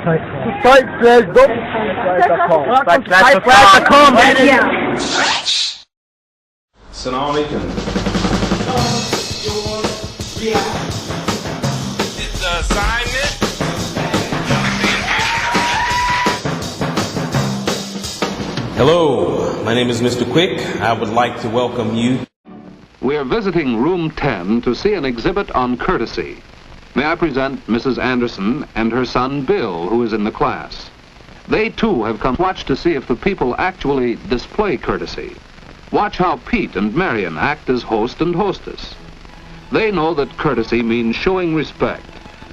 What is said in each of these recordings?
Skype.com. Assalamu alaikum. It's an assignment. Hello, my name is Mr. Quick. I would like to welcome you. We are visiting room 10 to see an exhibit on courtesy. May I present Mrs. Anderson and her son Bill, who is in the class. They too have come to watch to see if the people actually display courtesy. Watch how Pete and Marion act as host and hostess. They know that courtesy means showing respect,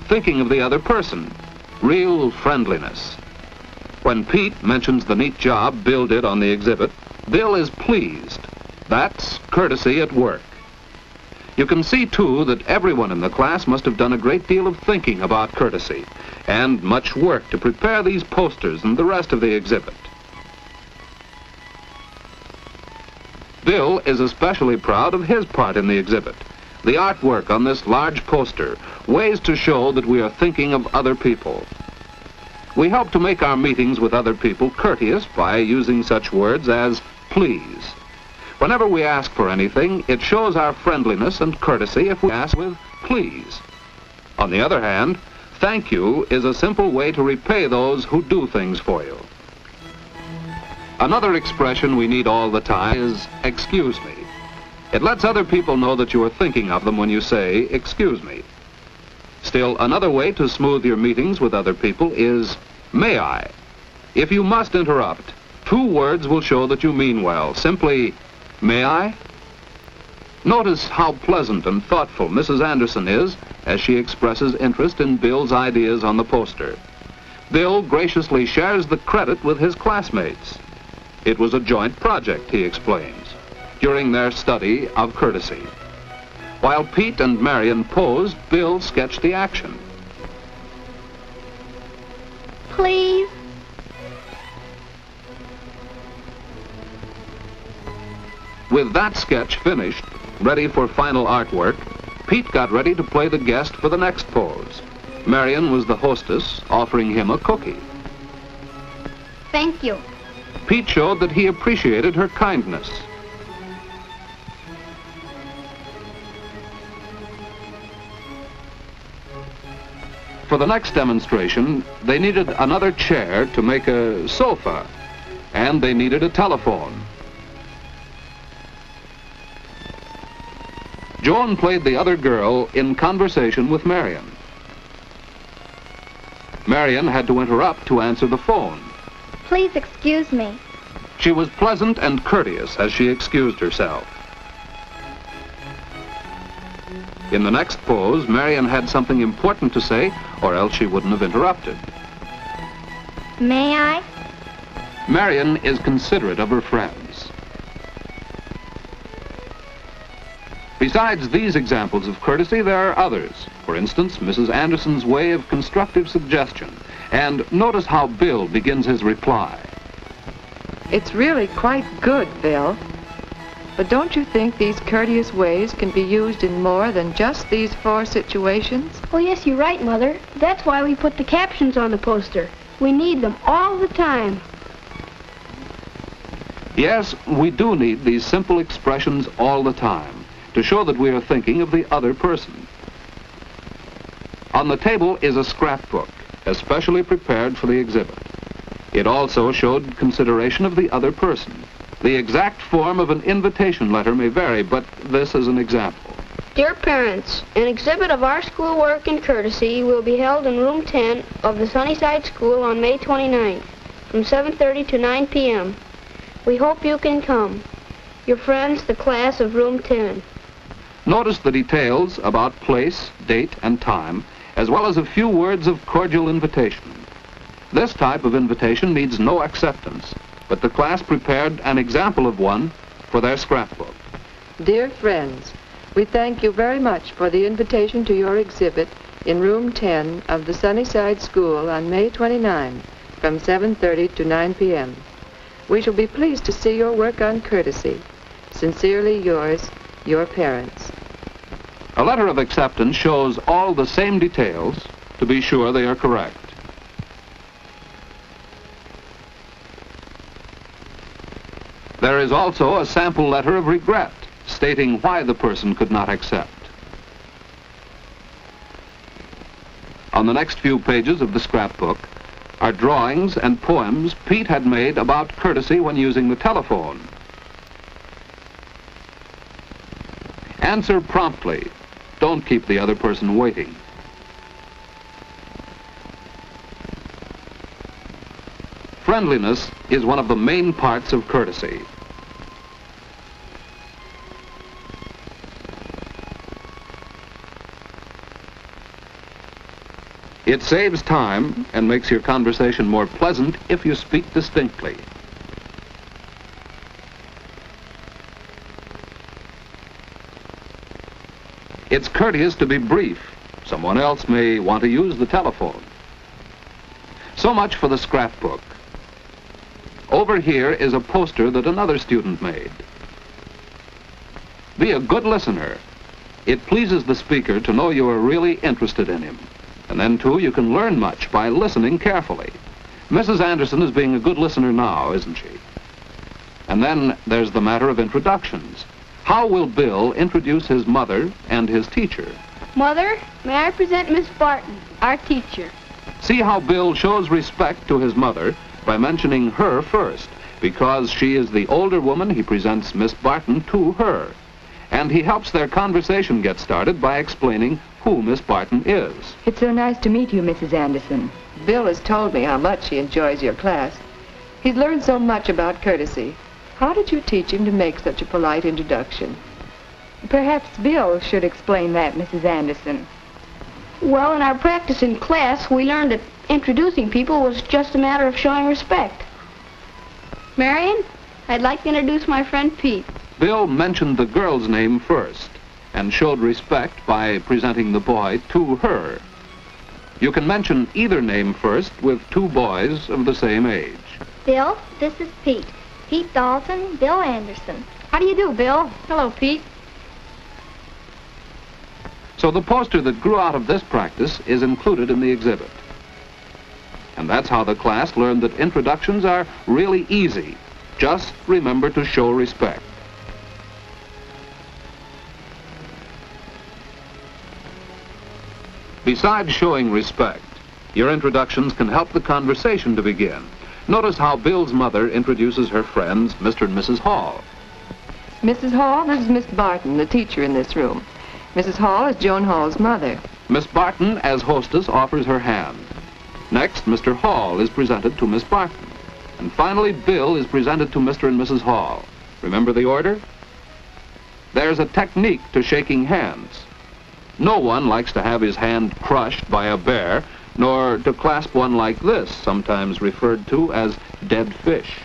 thinking of the other person, real friendliness. When Pete mentions the neat job Bill did on the exhibit, Bill is pleased. That's courtesy at work. You can see, too, that everyone in the class must have done a great deal of thinking about courtesy and much work to prepare these posters and the rest of the exhibit. Bill is especially proud of his part in the exhibit. The artwork on this large poster, ways to show that we are thinking of other people. We help to make our meetings with other people courteous by using such words as please. Whenever we ask for anything, it shows our friendliness and courtesy if we ask with please. On the other hand, thank you is a simple way to repay those who do things for you. Another expression we need all the time is excuse me. It lets other people know that you are thinking of them when you say excuse me. Still, another way to smooth your meetings with other people is may I. If you must interrupt, 2 words will show that you mean well. Simply, may I? Notice how pleasant and thoughtful Mrs. Anderson is as she expresses interest in Bill's ideas on the poster. Bill graciously shares the credit with his classmates. It was a joint project, he explains, during their study of courtesy. While Pete and Marion posed, Bill sketched the action. Please. With that sketch finished, ready for final artwork, Pete got ready to play the guest for the next pose. Marion was the hostess, offering him a cookie. Thank you. Pete showed that he appreciated her kindness. For the next demonstration, they needed another chair to make a sofa, and they needed a telephone. Joan played the other girl in conversation with Marion. Marion had to interrupt to answer the phone. Please excuse me. She was pleasant and courteous as she excused herself. In the next pose, Marion had something important to say, or else she wouldn't have interrupted. May I? Marion is considerate of her friends. Besides these examples of courtesy, there are others. For instance, Mrs. Anderson's way of constructive suggestion. And notice how Bill begins his reply. It's really quite good, Bill. But don't you think these courteous ways can be used in more than just these 4 situations? Oh, yes, you're right, Mother. That's why we put the captions on the poster. We need them all the time. Yes, we do need these simple expressions all the time to show that we are thinking of the other person. On the table is a scrapbook, especially prepared for the exhibit. It also showed consideration of the other person. The exact form of an invitation letter may vary, but this is an example. Dear parents, an exhibit of our schoolwork and courtesy will be held in room 10 of the Sunnyside School on May 29th from 7:30 to 9 p.m. We hope you can come. Your friends, the class of room 10. Notice the details about place, date, and time, as well as a few words of cordial invitation. This type of invitation needs no acceptance, but the class prepared an example of one for their scrapbook. Dear friends, we thank you very much for the invitation to your exhibit in room 10 of the Sunnyside School on May 29 from 7:30 to 9 p.m. We shall be pleased to see your work on courtesy. Sincerely yours, your parents. A letter of acceptance shows all the same details to be sure they are correct. There is also a sample letter of regret stating why the person could not accept. On the next few pages of the scrapbook are drawings and poems Pete had made about courtesy when using the telephone. Answer promptly. Don't keep the other person waiting. Friendliness is one of the main parts of courtesy. It saves time and makes your conversation more pleasant if you speak distinctly. It's courteous to be brief. Someone else may want to use the telephone. So much for the scrapbook. Over here is a poster that another student made. Be a good listener. It pleases the speaker to know you are really interested in him. And then, too, you can learn much by listening carefully. Mrs. Anderson is being a good listener now, isn't she? And then there's the matter of introductions. How will Bill introduce his mother and his teacher? Mother, may I present Miss Barton, our teacher? See how Bill shows respect to his mother by mentioning her first. Because she is the older woman, he presents Miss Barton to her. And he helps their conversation get started by explaining who Miss Barton is. It's so nice to meet you, Mrs. Anderson. Bill has told me how much he enjoys your class. He's learned so much about courtesy. How did you teach him to make such a polite introduction? Perhaps Bill should explain that, Mrs. Anderson. Well, in our practice in class, we learned that introducing people was just a matter of showing respect. Marion, I'd like to introduce my friend Pete. Bill mentioned the girl's name first and showed respect by presenting the boy to her. You can mention either name first with two boys of the same age. Bill, this is Pete. Pete Dalton, Bill Anderson. How do you do, Bill? Hello, Pete. So the poster that grew out of this practice is included in the exhibit. And that's how the class learned that introductions are really easy. Just remember to show respect. Besides showing respect, your introductions can help the conversation to begin. Notice how Bill's mother introduces her friends, Mr. and Mrs. Hall. Mrs. Hall, this is Miss Barton, the teacher in this room. Mrs. Hall is Joan Hall's mother. Miss Barton, as hostess, offers her hand. Next, Mr. Hall is presented to Miss Barton. And finally, Bill is presented to Mr. and Mrs. Hall. Remember the order? There's a technique to shaking hands. No one likes to have his hand crushed by a bear, nor to clasp one like this, sometimes referred to as dead fish.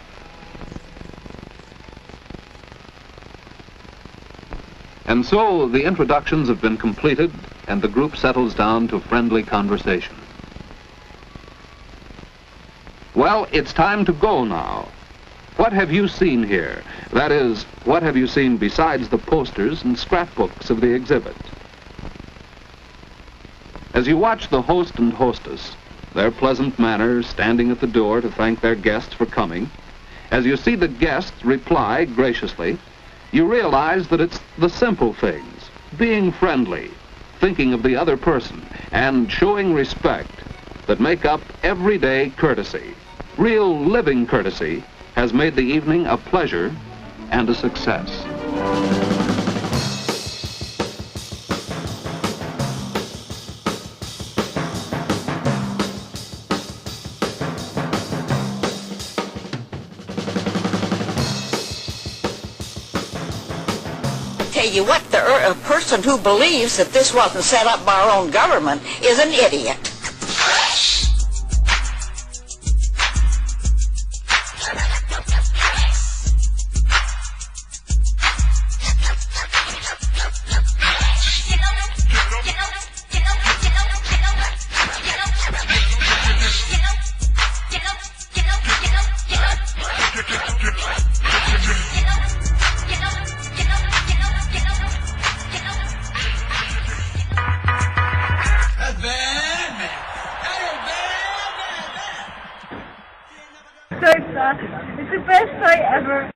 And so the introductions have been completed, and the group settles down to friendly conversation. Well, it's time to go now. What have you seen here? That is, what have you seen besides the posters and scrapbooks of the exhibit? As you watch the host and hostess, their pleasant manner standing at the door to thank their guests for coming, as you see the guests reply graciously, you realize that it's the simple things, being friendly, thinking of the other person, and showing respect that make up everyday courtesy. Real living courtesy has made the evening a pleasure and a success. Tell you what, a person who believes that this wasn't set up by our own government is an idiot. It's the best day ever.